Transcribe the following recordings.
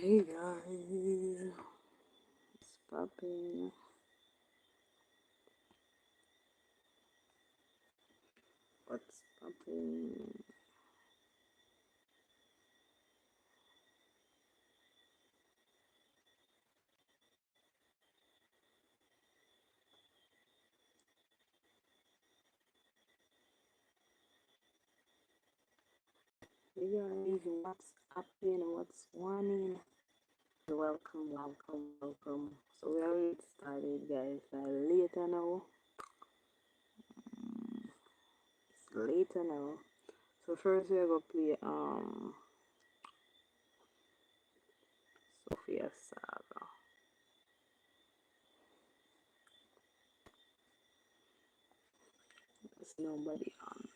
Hey guys, what's poppin'? What's poppin'? Hey guys, what's poppin'? What's warning? Welcome. So we already started, guys. Later now. It's later now. So first we're gonna play Sophie saga. There's nobody on.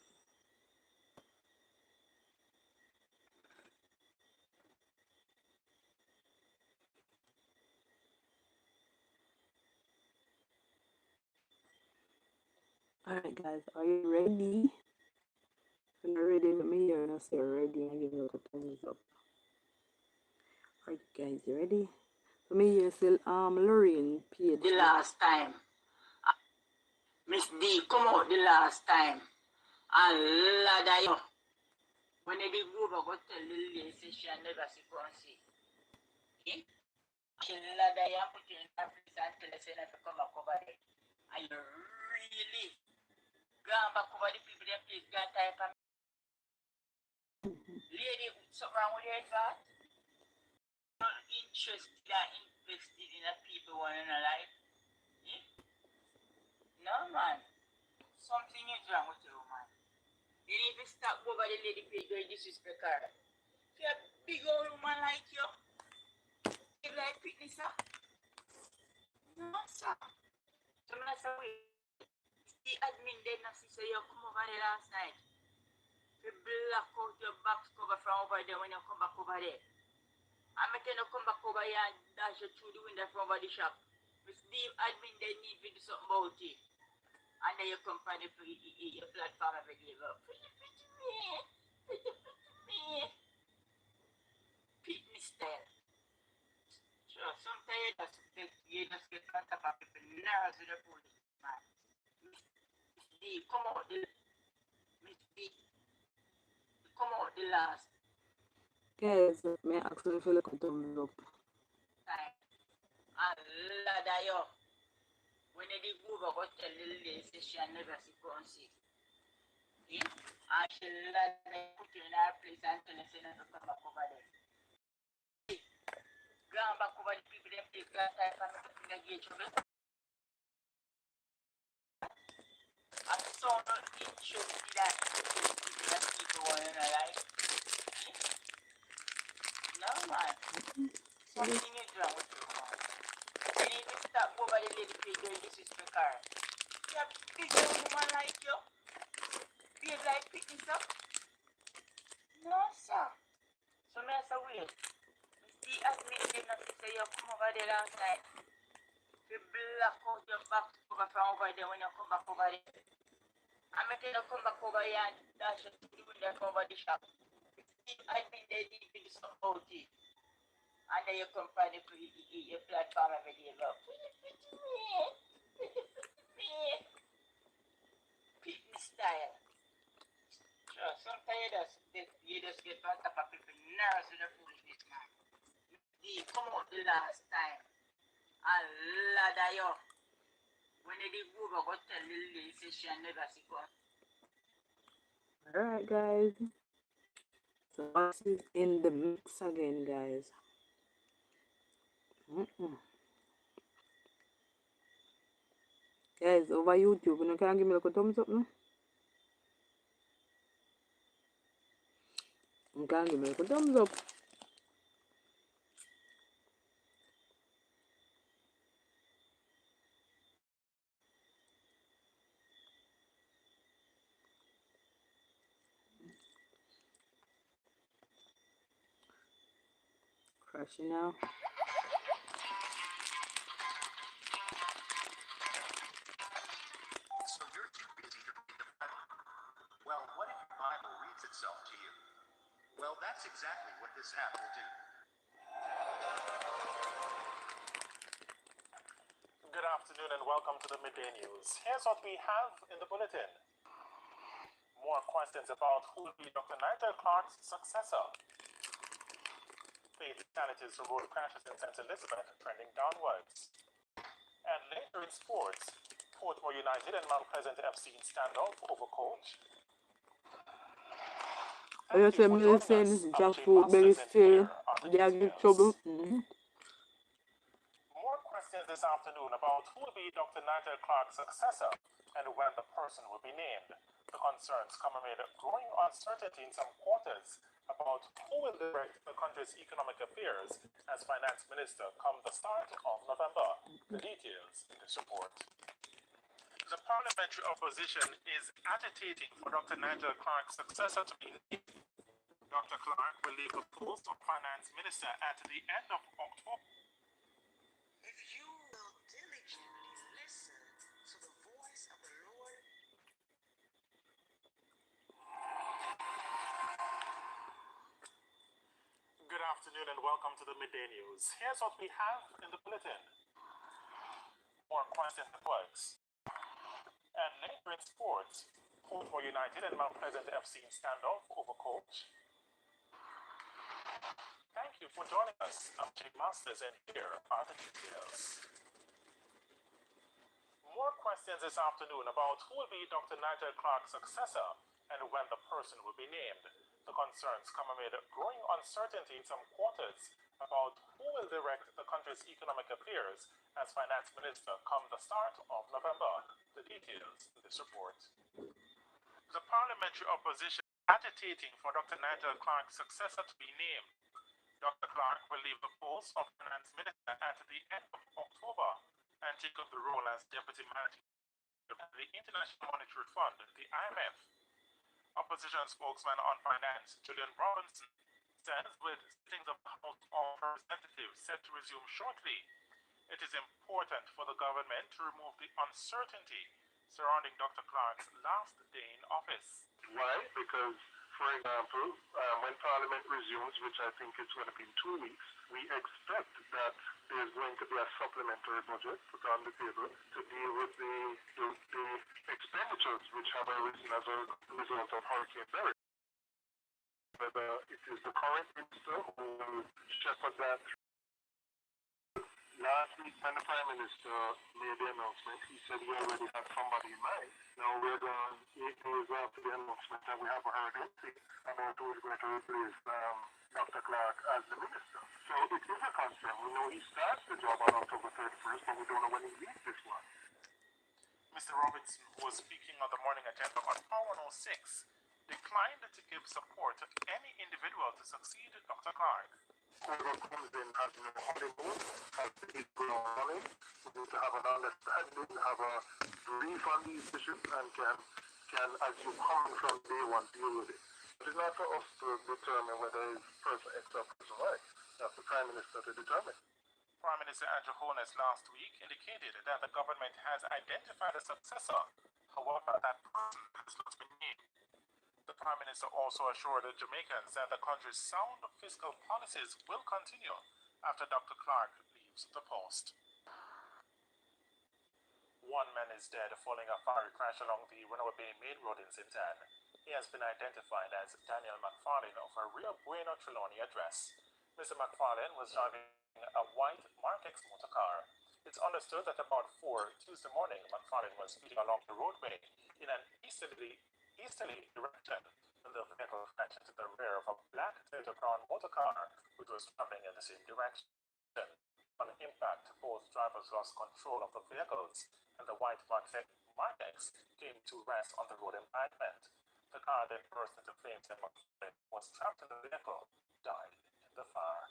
Alright guys, are you ready? If you're not ready, let me hear and say ready and give me a thumbs up. Alright guys, you ready? So me here still Lorraine page. The last time. Miss D come out the last time. And ladder you. When they go over, go tell the lady she never see see. Okay? She ladder you and put you in that place and tell her say never come back over there. And you really gone back over the people that place gone type of lady something wrong with your thought? Not interested and invested in the people who are in a life. Yeah? No man. Something is wrong with you, man. You need to stop over the lady page where you disrespect her. If you're a big old woman like you, you like fitness, sir? No, sir. So I say, wait. The admin did not see, so you come over there last night. You block out your box cover from over there when you come back over there. I'm making you come back over here and dash you through the window from over the shop. Miss the admin they need to do something about it. And then you come find your platform every day. Pretty me. Fitness style. Sure, sometimes you just get on top of people nerves with the police, man. Miss D, come out the Miss D, come out the last Guys, may I ask you if you look at thumbs up? time. And ladder you. When they go over, go tell the lady say she never see see. See? And she ladder put you in her place and tell her say never come back over there. Gone back over the people that place gone type and make the trouble. I'm so not interested that people want in a life. No man. Something is wrong with you, man. You need to stop over the lady page where you disrespect her. You're a big old woman like you. Behave like fitness up. No sir. So me say wait. The admin did not say you come over there last night. You block out your back cover from over there when you come back over there. I'm making you come back over here and dash you through the window from over the shop. I think they need to do something about it. And then you come find your platform every day. Fitness style. Sure, sometimes you just get on top of people nerves with the foolishness, man. D, come out the last time. And ladder you. When they go over, go tell the lady say she never see come. Alright, guys. So Boss is in the mix again, guys. Guys, over YouTube, you can give me like a thumbs up, no? You can give me like a thumbs up. Crashing now. So you're too busy to read the Bible. Well, what if your Bible reads itself to you? Well, that's exactly what this app will do. welcome to the Midday News. Here's what we have in the bulletin. More questions about who will be Dr. Nigel Clark's successor. Fatalities from road crashes in St. Elizabeth trending downwards. And later in sports, Portmore United and Mount Pleasant FC standoff over coach. I just said medicines, junk food, belly still, they are in trouble. More questions this afternoon about who will be Dr. Nigel Clark's successor and when the person will be named. The concerns come amid growing uncertainty in some quarters about who will direct the country's economic affairs as finance minister come the start of November. The details in this report. The parliamentary opposition is agitating for Dr. Nigel Clark's successor to be named. Dr. Clark will leave the post of finance minister at the end of October. If you will diligently listen to the voice of the Lord. Good afternoon and welcome to the Midday News. Here's what we have in the bulletin. More questions at works. And later in sports, Portmore United and Mount Pleasant FC standoff over coach. Thank you for joining us. I'm Jake Masters and here are the details. More questions this afternoon about who will be Dr. Nigel Clark's successor and when the person will be named. The concerns come amid growing uncertainty in some quarters about who will direct the country's economic affairs as finance minister come the start of November. The details in this report. The parliamentary opposition is agitating for Dr. Nigel Clark's successor to be named. Dr. Clark will leave the post of finance minister at the end of October and take up the role as deputy manager of the International Monetary Fund, the IMF. Opposition spokesman on finance, Julian Robinson, says with sittings of the House of Representatives set to resume shortly, it is important for the government to remove the uncertainty surrounding Dr. Clark's last day in office. Why? Because, for example, when Parliament resumes, which I think is going to be in 2 weeks, we expect that there's going to be a supplementary budget put on the table to deal with the expenditures which have arisen as a result of Hurricane Barry. Whether it is the current minister who will shepherd that. Last week when the Prime Minister made the announcement, he said he already had somebody in mind. Now we're going 8 days after the announcement and we haven't heard anything about who is going to replace Dr. Clark as the minister. So it is a concern. We know he starts the job on October 31st, but we don't know when he leaves this one. Mr. Robinson, who was speaking on the morning agenda on Power 106, declined to give support to any individual to succeed Dr. Clark. Whoever comes in has no honeymoon, has to hit ground running. We need to have an understanding, have a brief on these issues, and can as you come from day one, deal with it. It is not for us to determine whether it's person X or person Y. That's the Prime Minister to determine. Prime Minister Andrew Holness last week indicated that the government has identified a successor. However, that person has not been named. The Prime Minister also assured the Jamaicans that the country's sound fiscal policies will continue after Dr. Clark leaves the post. One man is dead following a fiery crash along the Runaway Bay Main Road in St. Anne. He has been identified as Daniel McFarlane of a Rio Bueno Trelawney address. Mr. McFarlane was driving a white Mark X motor car. It's understood that about 4 Tuesday morning, McFarlane was speeding along the roadway in an easterly direction when the vehicle crashed into the rear of a black Toyota Crown motor car which was traveling in the same direction. On impact, both drivers lost control of the vehicles and the white Mark X came to rest on the road embankment. The car then burst into flames and McFarlane was trapped in the vehicle, died in the fire.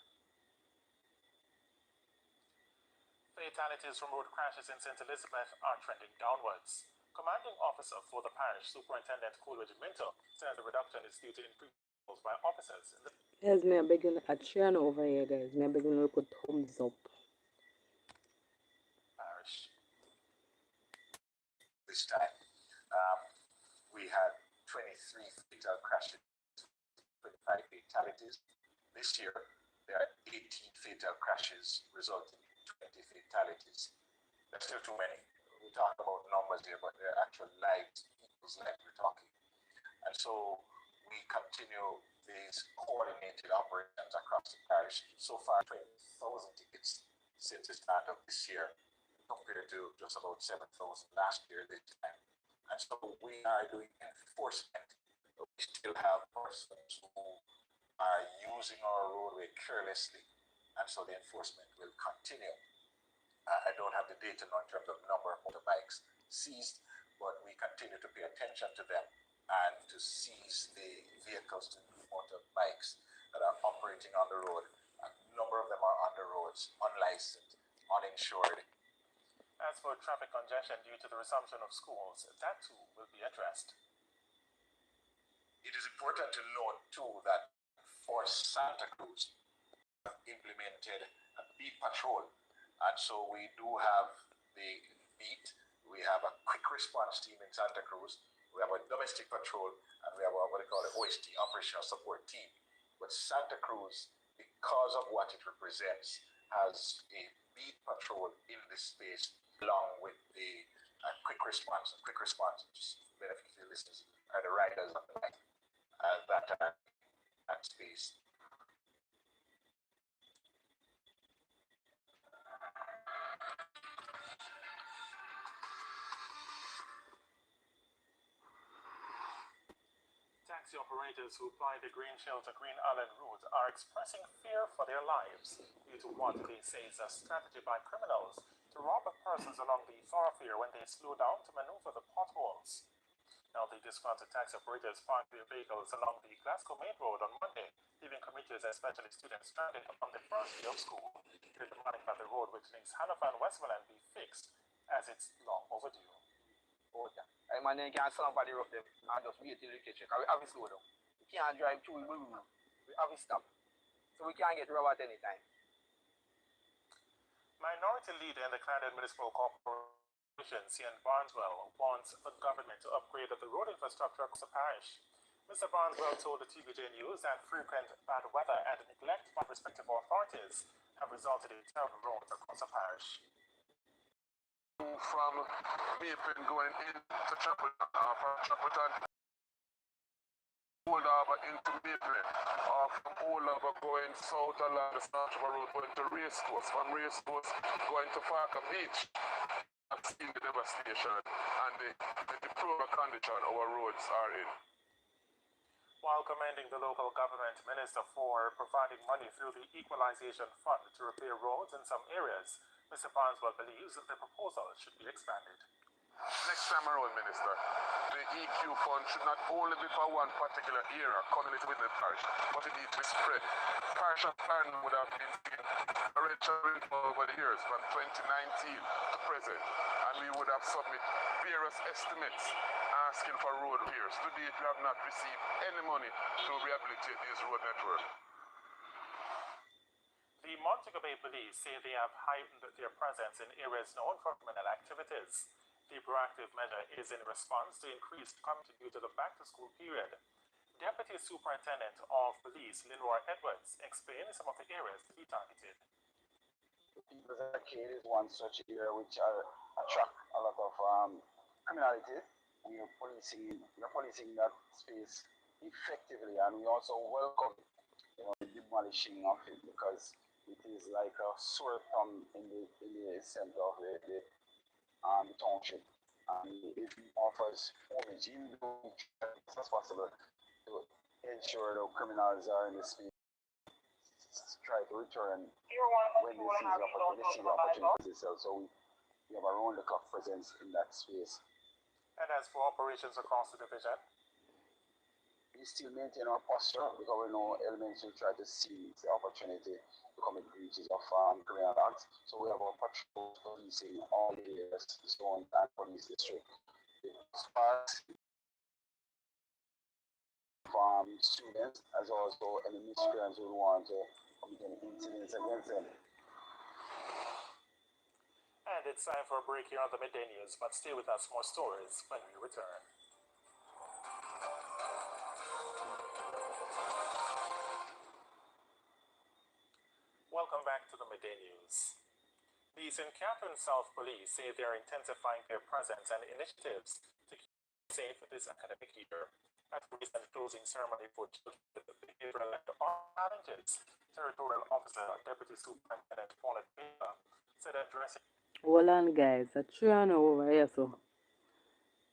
Fatalities from road crashes in St. Elizabeth are trending downwards. Commanding officer for the parish, Superintendent Coolidge Minto, said the reduction is due to increased calls by officers in the Guys, me I'm begging a channel over here, guys. Me I'm begging to put thumbs up. parish. This time, we had 23 fatal crashes, 25 fatalities. This year, there are 18 fatal crashes, resulting in 20 fatalities. That's still too many. we talk about numbers here, but they're actual lives, people's lives we're talking. And so we continue these coordinated operations across the parish. So far, 20,000 tickets since the start of this year, compared to just about 7,000 last year this time. And so we are doing enforcement. We still have persons who are using our roadway carelessly, and so the enforcement will continue. I don't have the data now in terms of number of motorbikes seized, but we continue to pay attention to them and to seize the vehicles, the motorbikes that are operating on the road. A number of them are on the roads, unlicensed, uninsured. As for traffic congestion due to the resumption of schools, that too will be addressed. It is important to note too that for Santa Cruz, we have implemented a beat patrol, and so we do have the beat. We have a quick response team in Santa Cruz. We have a domestic patrol, and we have what they call an OST, Operational Support Team. But Santa Cruz, because of what it represents, has a beat patrol in this space along with the quick response. And quick response, just benefit the listeners, are the riders on the line that are at space. Taxi operators who ply the Green Shelter Green Island route are expressing fear for their lives due to what they say is a strategy by criminals to rob persons along the thoroughfare when they slow down to maneuver the potholes. Now, the disgruntled taxi operators parked their vehicles along the Glasgow Main Road on Monday, leaving commuters, especially students, stranded on the first day of school. They're demanding that the road which links Halifax and Westmoreland be fixed, as it's long overdue. Oh, yeah. Hey, man, they can't stand by the road them and just wait till they catch it. Because we have to slow down. We can't drive through, we have to stop. So we can't get robbed at any time. Minority leader in the Clarendon Municipal Corporation, Cian Barneswell, wants the government to upgrade the road infrastructure across the parish. Mr. Barneswell told the TVJ News that frequent bad weather and neglect by respective authorities have resulted in terrible roads across the parish. From Maple going into Chapelton, from Chapelton Old Harbour into Maple, or from Old Harbour going south along the South Road going to Racecourse, from Racecourse going to Parker Beach. I've seen the devastation and the deplorable condition our roads are in. While commending the local government minister for providing money through the Equalization Fund to repair roads in some areas, Mr. Barneswell believes that the proposal should be expanded. Next time around, Minister, the EQ fund should not only be for one particular area, community within the parish, but it needs to be spread. Parish and plan would have been taken a rate over the years from 2019 to present, and we would have submitted various estimates asking for road repairs. To date, we have not received any money to rehabilitate this road network. The Montego Bay Police say they have heightened their presence in areas known for criminal activities. The proactive measure is in response to increased crime due to the back-to-school period. Deputy Superintendent of Police Leroy Edwards explained some of the areas to be targeted. People's Arcade is one such area which attract a lot of criminality. We are policing that space effectively, and we also welcome the demolishing of it because it is like a sore thumb in the center of the township, and it offers homage, even though we try as much as possible to ensure the criminals are in the space, try to return when they see the opportunity themselves. So we have a round the clock presence in that space. And as for operations across the division, we still maintain our posture because we know elements will try to seize the opportunity to commit breaches of criminal acts. So we have our patrols policing all the areas, the zone and police district. As far as students, as also any miscreants who want to commit any incidents against them. And it's time for a break here on the Midday News, but stay with us, more stories when we return. Welcome back to the Midday News. The St. Catherine South Police say they are intensifying their presence and initiatives to keep safe this academic year. At a recent closing ceremony for children with behavioral and art challenges, Territorial Officer Deputy Superintendent Paulette Baker said addressing Hold on, guys. I try now over here, so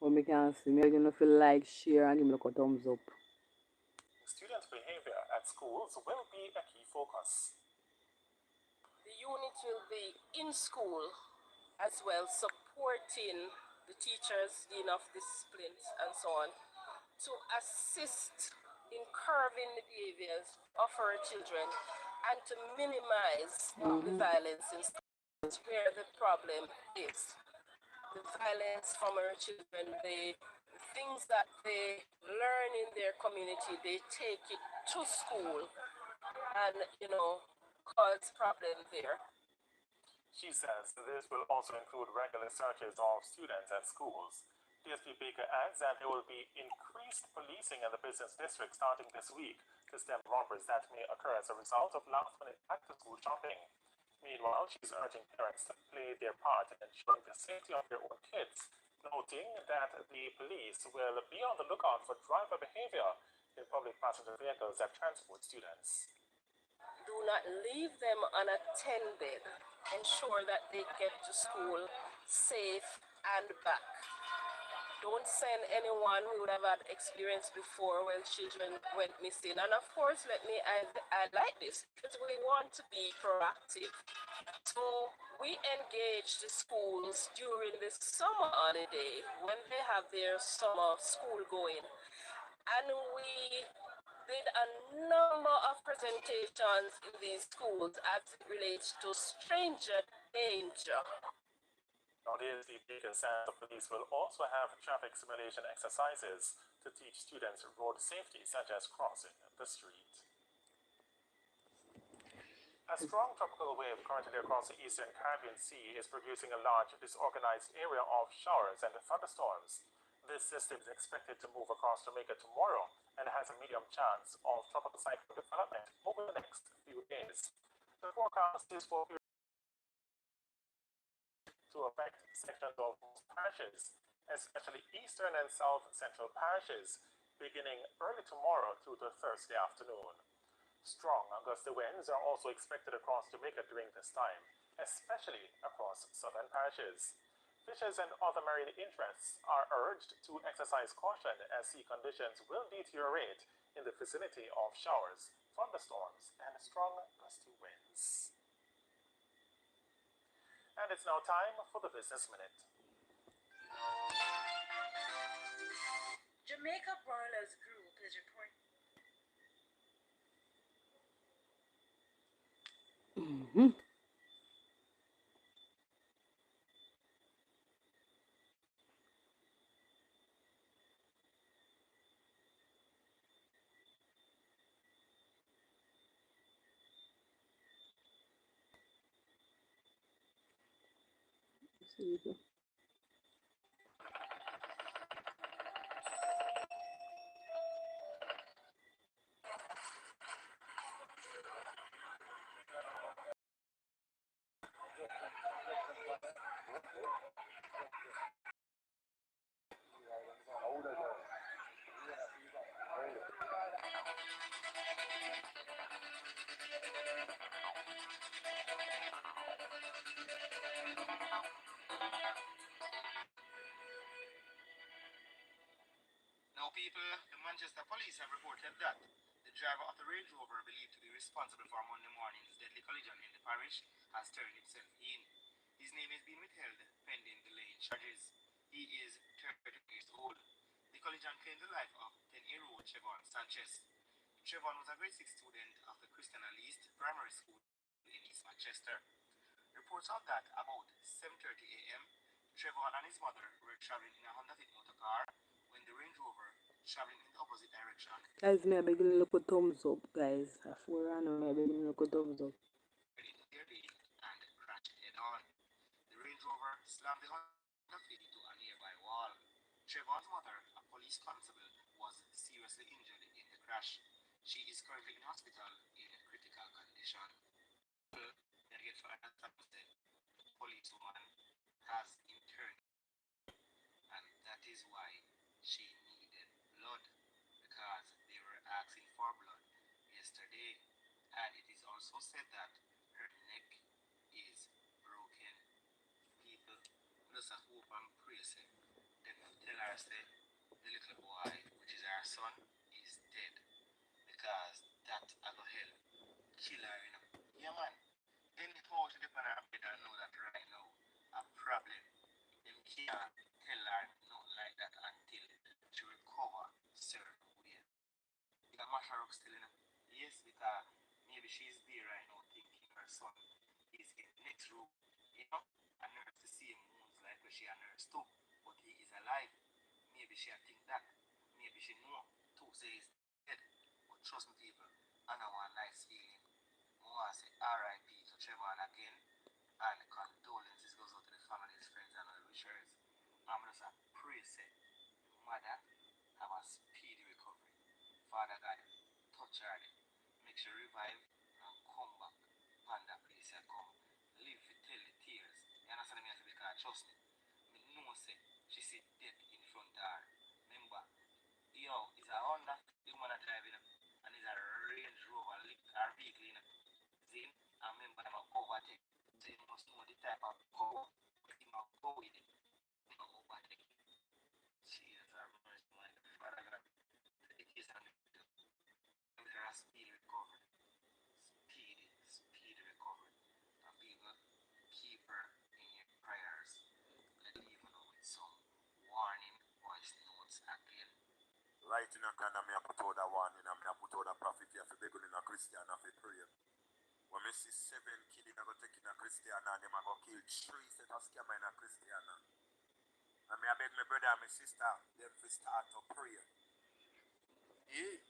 when we can see me, you're gonna feel like, share, and give me like a thumbs up. student behavior at schools will be a key focus. The unit will be in school as well, supporting the teachers, dean of disciplines, and so on, to assist in curbing the behaviors of our children and to minimize the violence in schools where the problem is. The violence from our children, the things that they learn in their community, they take it to school and, cause problem there. She says this will also include regular searches of students at schools. DSP Baker adds that there will be increased policing in the business district starting this week to stem robberies that may occur as a result of last-minute back-to-school shopping. Meanwhile, she's urging parents to play their part in ensuring the safety of their own kids, noting that the police will be on the lookout for driver behavior in public passenger vehicles that transport students. Do not leave them unattended. Ensure that they get to school safe and back. Don't send anyone who would have had experience before when children went missing. And of course, let me add like this, because we want to be proactive. So we engage the schools during the summer holiday when they have their summer school going. And we did a number of presentations in these schools as it relates to stranger danger. Now, the Baker says the police will also have traffic simulation exercises to teach students road safety, such as crossing the street. A strong tropical wave currently across the eastern Caribbean Sea is producing a large disorganized area of showers and thunderstorms. This system is expected to move across Jamaica tomorrow and has a medium chance of tropical cyclone development over the next few days. The forecast is for to affect sections of most parishes, especially eastern and south central parishes, beginning early tomorrow through to Thursday afternoon. Strong gusty winds are also expected across Jamaica during this time, especially across southern parishes. Fishers and other marine interests are urged to exercise caution as sea conditions will deteriorate in the vicinity of showers, thunderstorms, and strong gusty winds. And it's now time for the Business Minute. Jamaica Broilers Group is reporting. Now, people, the Manchester police have reported that the driver of the Range Rover believed to be responsible for Monday morning's deadly collision in the parish has turned himself in. His name is being withheld pending delaying charges. He is 32 years old. The collision claimed the life of 10-year-old Trevon Sanchez. Trevon was a grade 6 student of the Christian East Primary School in East Manchester. Reports are that about 7:30 a.m., Trevon and his mother were traveling in a Honda Fit motor car when the Range Rover, traveling in the opposite direction, Guys, may I begin to look at thumbs up, guys. Before I know, may I begin to look at thumbs up. into their lane and crashed head-on. The Range Rover slammed the Honda Fit into a nearby wall. Trevon's mother, a police constable, was seriously injured in the crash. She is currently in hospital in critical condition. policewoman has interned, and that is why she needed blood, because they were asking for blood yesterday, and it is also said that her neck is broken. People just a hope and pray say them tell her say the little boy, which is our son, is dead, because that a go help kill her, you know. Yeah man. Then how she depend on her bed and know that right now a problem. Them can't tell her nothing like that until she recover certain way. You got mash her up still, you know? Yes, because maybe she's there right now thinking her son is in the next room, you know, and nurse the same wounds like where she a nurse too, but he is alive. Maybe she a think that. Maybe she know too say he's dead. But trust me people, I know one nice feeling. I want to say RIP to Trevor again, and condolences goes out to the family, his friends and all the wishers. I'm just a pray say mother have a speedy recovery. Father God, touch her, make sure revive and come back on that place and come live to tell the tears. You understand me? Because trust me, me know say she see death in front of her. Remember, yo, it's a Honda the woman are driving and it's a Range Rover her vehicle, you know. See? I remember them a overtake. So you must know the type of power you must go with it. You know, overtake. Jesus, have mercy, my Father God. Take his hand. Give her a speedy recovery. Speedy recovery. And people, keep her in your prayers. Let leave her with some warning voice notes again. Right in a kind of me, I put out a warning and me, I put out a prophet here for begging in a Christian and for prayer. When me see 7 killing, I go take in a Christian and them I go kill 3 set of scammer in a Christian. And me I beg my brother and my sister, them to start to pray. Yeah.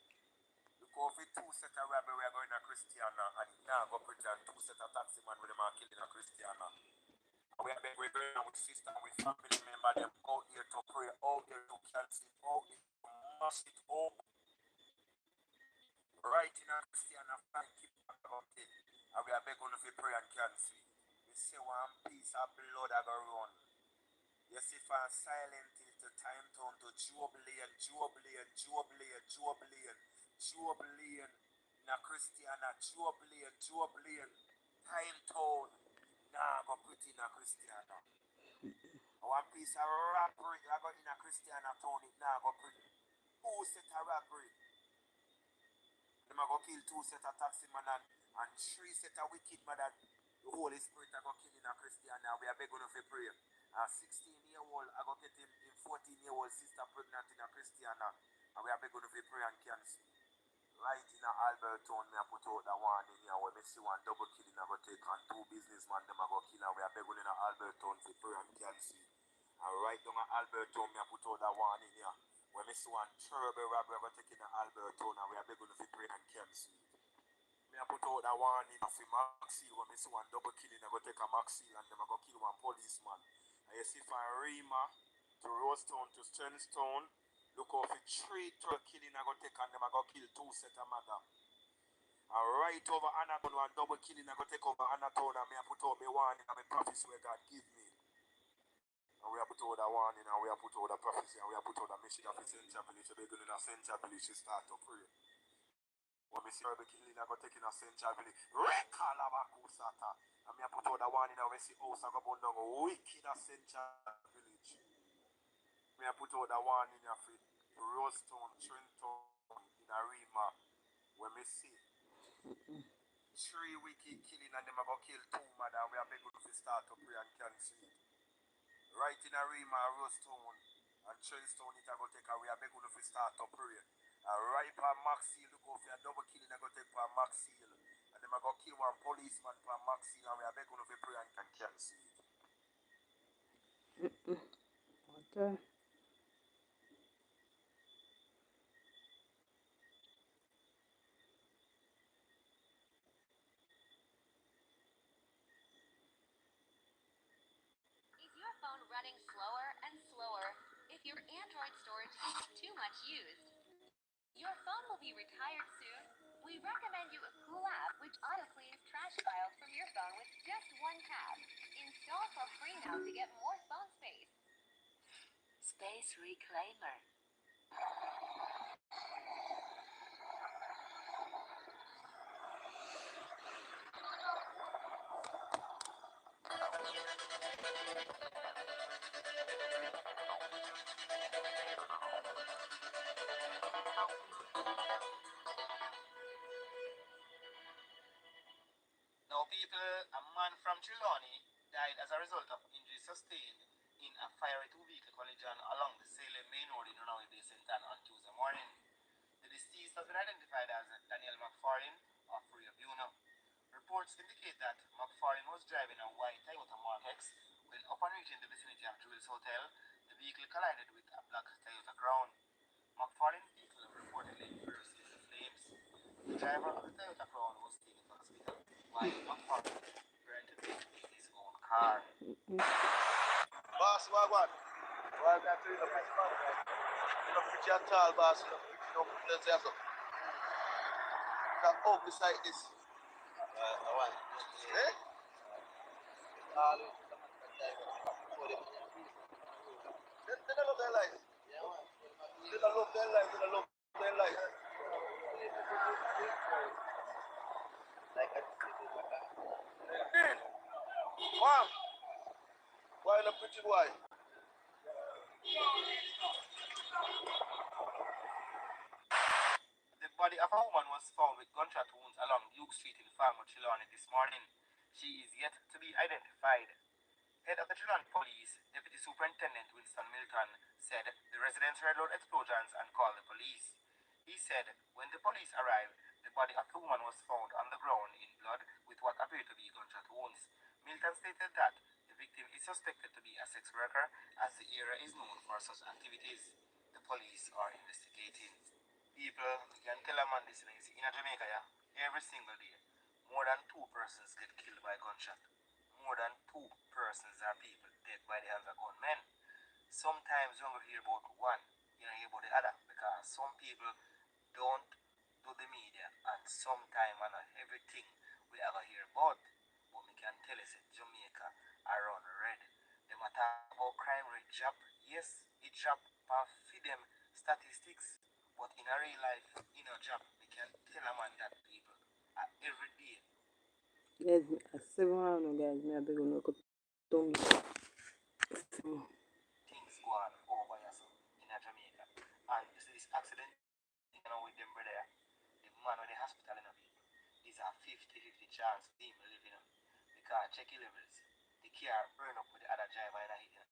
Look over 2 set of robbery we are going to Christian and now go pretend 2 set of taxi man with them are killing a Christian. And we are beg we brother with sister and with family member them out here to pray, out here to cancel, out here to mash it up. Right in a Christian and find keep about it. And we are begging to pray and cancel. We say one piece of blood I go run. You see for silent till the time turn to jubilee, jubilee, jubilee, jubilee, jubilee. In a Christian, a jubilee, jubilee. Time turn. Nah, go put in a Christian. One piece of robbery I got in a Christian town it now go put 2 set of robbery. Them a go kill 2 set of taxi man and 3 set of wicked man that the Holy Spirit a go kill in a Christian now. We are begging to pray. A 16-year-old I go get him 14-year-old sister pregnant in a Christian now. And we are begging to pray and cancel. Right in a Albertown, me a put out the warning here where me see one double killing I go take on 2 businessmen them a go kill and we are begging in a Albertown to pray and cancel. And right down at Albertown, me a put out the warning here where me see one terrible robbery I go take in a Albertown and we are begging to pray and cancel. Me a put out the warning for Maxfield where me see one double killing I go take a Maxfield and them a go kill one policeman. And you see from Rima to Rosetown to Stenstown, look out for 3 truck killing I go take and them I go kill 2 set of mother. And right over Anatown one double killing I go take over Anatown and me a put out me warning and me prophecy where God give me. And we have put out the warning and we have put out the prophecy and we have put out the mission of the Central Village. We're going to Central Village to start to pray. When we see the killing I go take in a Central Village, Rekalabakusata. And we have put out the warning and we see house I go burn down wicked a Central Village. We have put out the warning of Rosetown, Trenton, in Arima, when we see 3 wicked killing and them are going to kill 2 mother and we are begging to start to pray and cancel it. Right in Arima, Rosetown, and Trenton, it are going to take away, we are begging to start to pray. And right for Maxfield, look out for a double killing, they're going to take for Maxfield. And them are going to kill one policeman for Maxfield and we are begging to pray and cancel it. Okay. Is your phone running slower and slower? If your Android storage is too much used, your phone will be retired soon. We recommend you a cool app which auto-cleans trash files from your phone with just one tap. In Dolls are free now to get more phone space. Space Reclaimer. Now, people, a man from Trelawney died as a result of injuries sustained in a fiery two-vehicle collision along the Salem Main Road in Runaway Bay, St. Anne on Tuesday morning. The deceased has been identified as Daniel McFarlane of Rio Buena. Reports indicate that McFarlane was driving a white Toyota Mark X when, upon reaching the vicinity of Jewel's Hotel, the vehicle collided with a black Toyota Crown. McFarlane's vehicle reportedly burst into flames. The driver of the Toyota Crown was taken to hospital, while McFarlane burned to death in his own car. Boss, what? Why can't you look at man, right? You look pretty and tall, boss. You look pretty, let's say so. That ugly sight this. I want. Eh? All in the They don't look their life. They don't look their life. They don't look their life. Like I said, wow. Why the pretty boy? The body of a woman was found with gunshot wounds along Duke Street in Farmer, Trelawney this morning. She is yet to be identified. Head of the Trelawney Police, Deputy Superintendent Winston Milton, said the residents heard loud explosions and called the police. He said when the police arrived, the body of the woman was found on the ground in blood with what appeared to be gunshot wounds. Milton stated that the victim is suspected to be a sex worker as the area is known for such activities. The police are investigating. People, we can tell a man this in Jamaica, yeah, every single day, more than 2 persons get killed by gunshot. More than 2 persons are people dead by the hands of gunmen. Sometimes when we hear about one, you don't hear about the other, because some people don't do the media, and sometimes not everything we ever hear about. But we can tell us that Jamaica around red. They talk about crime rate drop. Yes, it drop for them statistics. But in a real life, in a job, we can tell a man that people every day. Guys, I 7 guys, me I beg you no go tongue. Things go on over here so in a Jamaica. And you see this accident thing, you know, with them brother, the man with the hospital in a people, is a 50-50 chance of him living on. Because check your levels. The car burn up with the other driver in a hit.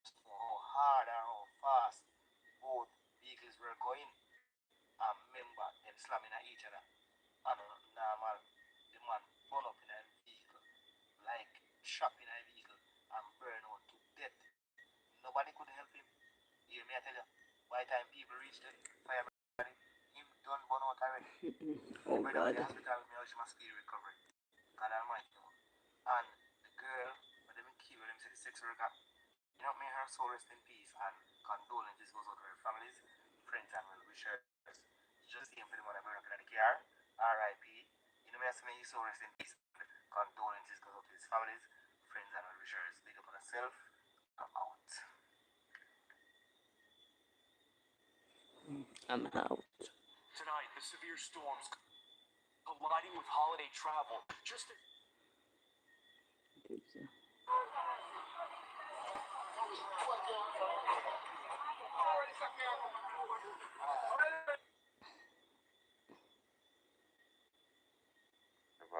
Just know how hard and how fast both vehicles were going. And remember them slamming at each other. And normal, the man burn up in a vehicle, like trapped in a vehicle and burn out to death. Nobody could help him. Hear me I tell you, by the time people reached the fire brigade, him done burn out already. Oh The brother God. with the hospital, me wish him a speedy recovery. God almighty know. And the girl, when them kill, when them say the sex worker, you know, may her soul rest in peace and condolences goes out to her families, friends and well wishers. Just the same for the mother burning up in the car. R.I.P. You know, may I say may his soul rest in peace and condolences goes out to his families, friends and well wishers. Big up on yourself. I'm out. I'm out. Tonight, the severe storms colliding with holiday travel. Just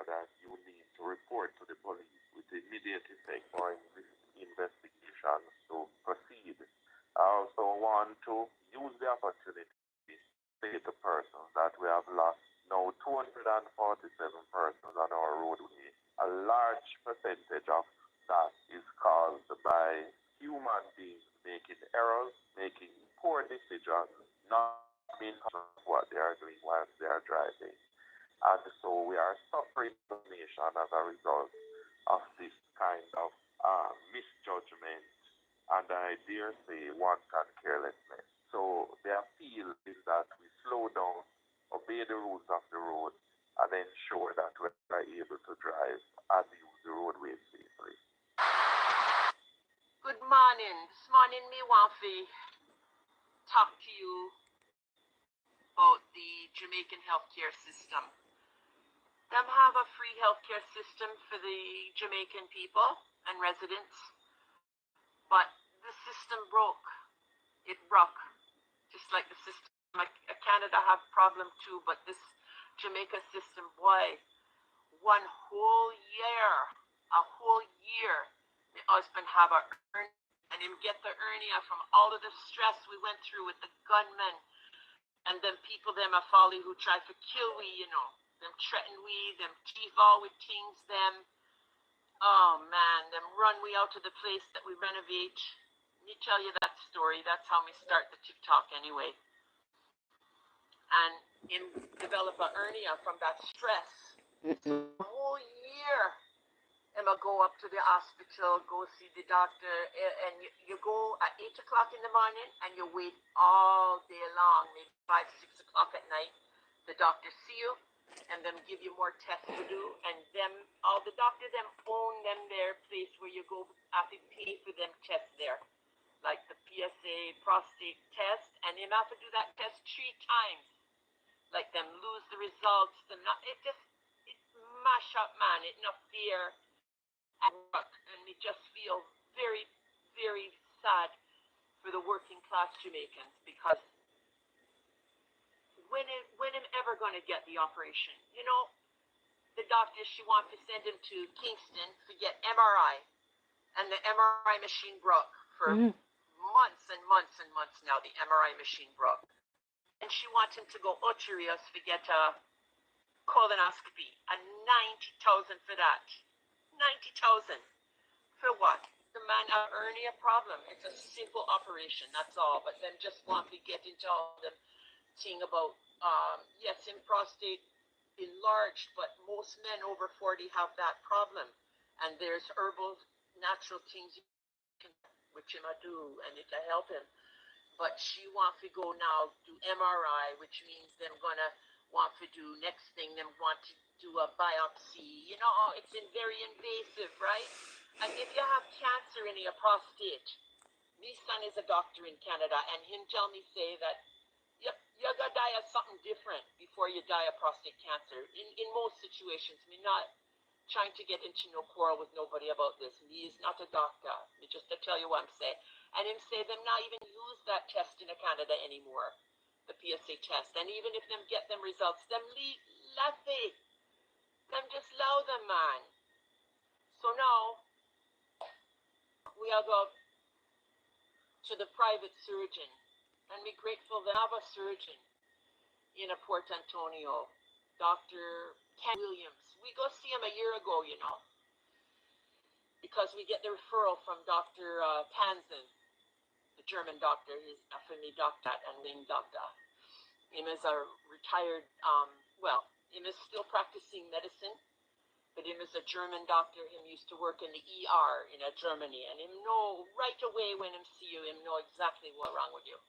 That you need to report to the police with immediate effect for investigations to proceed. I also want to use the opportunity to say to persons that we have lost now 247 persons on our roadway. A large percentage of that is caused by human beings making errors, making poor decisions, not being conscious of what they are doing whilst they are driving. And so we are suffering the nation as a result of this kind of misjudgment and I dare say wanton carelessness. So the appeal is that we slow down, obey the rules of the road, and ensure that we are able to drive and use the roadway safely. morning, me want to talk to you about the Jamaican healthcare system. Them have a free healthcare system for the Jamaican people and residents, but the system broke. It broke, just like the system. Canada have problem too, but this Jamaica system, boy, one whole year, my husband have a hernia, and him get the hernia from all of the stress we went through with the gunmen and them people, them a folly who tried to kill we, them threaten we, them thief all with things, them, oh man, them run we out to the place that we renovate. Let me tell you that story. That's how we start the TikTok anyway. And him develop a hernia from that stress. A whole year. I'ma go up to the hospital, go see the doctor, and you go at 8 o'clock in the morning and you wait all day long, maybe 5, 6 o'clock at night. The doctor see you and then give you more tests to do, and them, all the doctors them own them their place where you go have to pay for them tests there, like the PSA prostate test, and you have to do that test 3 times. Like them lose the results, them not, it mash up, man. It not fair at work, and we just feel very, very sad for the working class Jamaicans, because when am ever going to get the operation? The doctor, she wants to send him to Kingston to get MRI, and the MRI machine broke for months and months and months now. The MRI machine broke, and she wants him to go Ocherios to get a colonoscopy, and 90,000 for that. 90,000 for what? The man have hernia problem. It's a simple operation, that's all. But then just want to get into all the thing about yes, in prostate enlarged, but most men over 40 have that problem, and there's herbal natural things you can, which him do, and it'll help him. But she wants to go now do MRI, which means them gonna want to do next thing, them want to do a biopsy. It's very invasive, right? And if you have cancer in your prostate, my son is a doctor in Canada, and him tell me say that you're gonna die of something different before you die of prostate cancer. In most situations, me not trying to get into no quarrel with nobody about this. Me is not a doctor. Me just to tell you what I'm saying. And him say them not even use that test in Canada anymore, the PSA test. And even if them get them results, them laughy. Them just allow them, man. So now we are go to the private surgeon, and we're grateful to have a surgeon in Port Antonio, Dr. Ken Williams. We go see him a year ago, because we get the referral from Dr. Panzen, the German doctor. He's a family doctor and wing doctor. Him is a retired, him is still practicing medicine, but him is a German doctor. Him used to work in the ER in Germany, and him know right away when him see you, him know exactly what's wrong with you.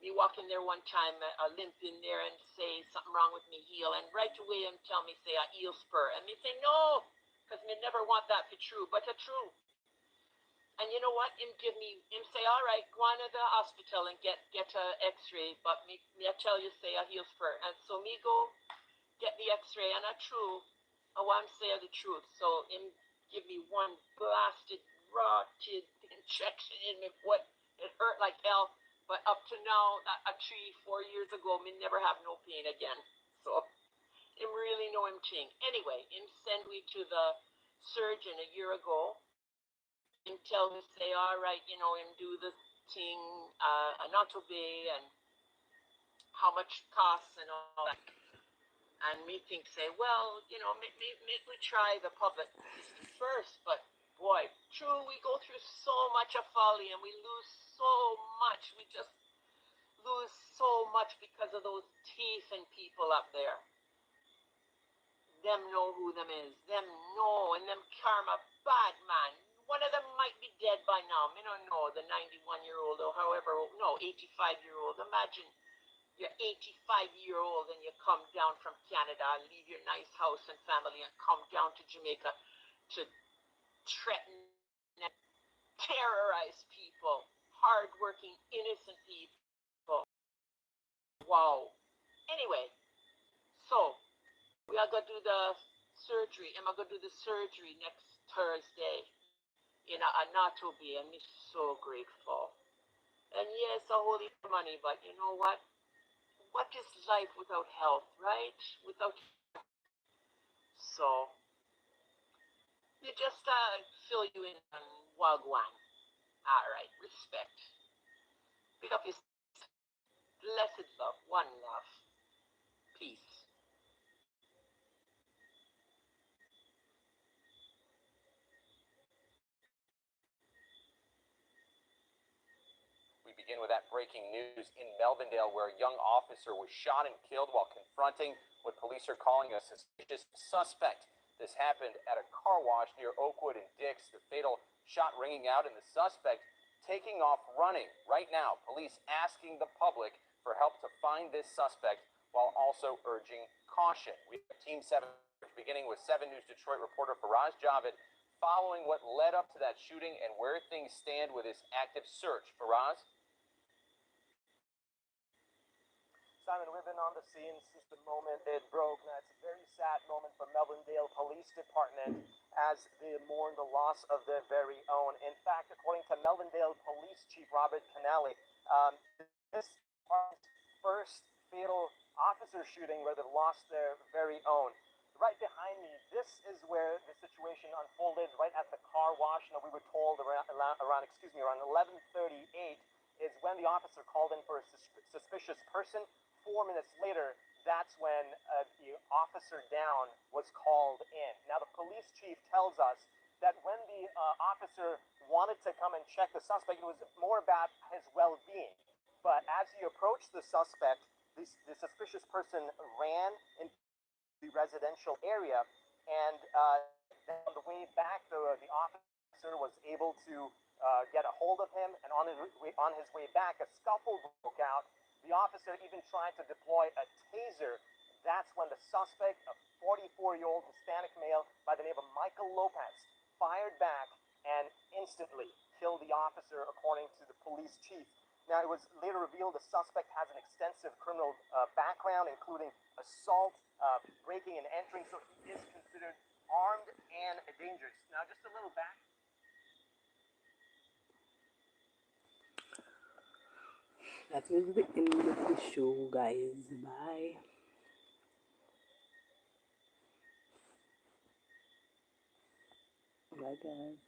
Me walk in there one time, limp in there and say something wrong with me heel, and right away him tell me say a heel spur, and me say no, because me never want that to true, but it's true. And you know what? Him say, all right, go on to the hospital and get a X-ray, but me I tell you say a heel spur, and so me go get the X-ray, and I true, I want to say the truth. So him give me one blasted rotted injection in me, what it hurt like hell. But up to now, 3-4 years ago, me never have no pain again. So him really know him thing. Anyway, him send me to the surgeon a year ago. Him tell me say, all right, him do the thing, not obey, and how much costs and all that. And me think say, well, make we try the public system first. But boy, true, we go through so much of folly, and we lose so much. We just lose so much because of those thieving people up there. Them know who them is. Them know, and them karma bad, man. One of them might be dead by now. Me don't know, the 91-year-old or however, no, 85-year-old. Imagine you're 85-year-old and you come down from Canada, leave your nice house and family, and come down to Jamaica to threaten and terrorize people. hardworking, innocent people. Wow. Anyway, so we are gonna do the surgery. Am I gonna do the surgery next Thursday in Anatomy? And I'm so grateful. And yes, a whole heap of money, but you know what? What is life without health, right? Without so you just fill you in on Wagwan. All right, respect. Pick up yourself. Blessed love, one love, peace. We begin with that breaking news in Melvindale, where a young officer was shot and killed while confronting what police are calling a suspicious suspect. This happened at a car wash near Oakwood and Dix. The fatal shot ringing out and the suspect taking off running. Right now, police asking the public for help to find this suspect while also urging caution. We have Team 7 beginning with 7 News Detroit reporter Faraz Javed following what led up to that shooting and where things stand with this active search. Faraz? Simon, we've been on the scene since the moment it broke. Now, it's a very sad moment for Melvindale Police Department as they mourn the loss of their very own. In fact, according to Melvindale Police Chief Robert Canale, this is first fatal officer shooting where they lost their very own. Right behind me, this is where the situation unfolded, right at the car wash. Now, we were told around 11:38 is when the officer called in for a suspicious person. 4 minutes later, that's when the officer down was called in. Now, the police chief tells us that when the officer wanted to come and check the suspect, it was more about his well-being. But as he approached the suspect, the suspicious person ran into the residential area, and on the way back, the officer was able to get a hold of him, and on his way back, a scuffle broke out. The officer even tried to deploy a taser. That's when the suspect, a 44-year-old Hispanic male by the name of Michael Lopez, fired back and instantly killed the officer, according to the police chief. Now, it was later revealed the suspect has an extensive criminal background, including assault, breaking and entering, so he is considered armed and dangerous. Now, just a little back. That was the end of the show, guys. Bye. Bye, guys.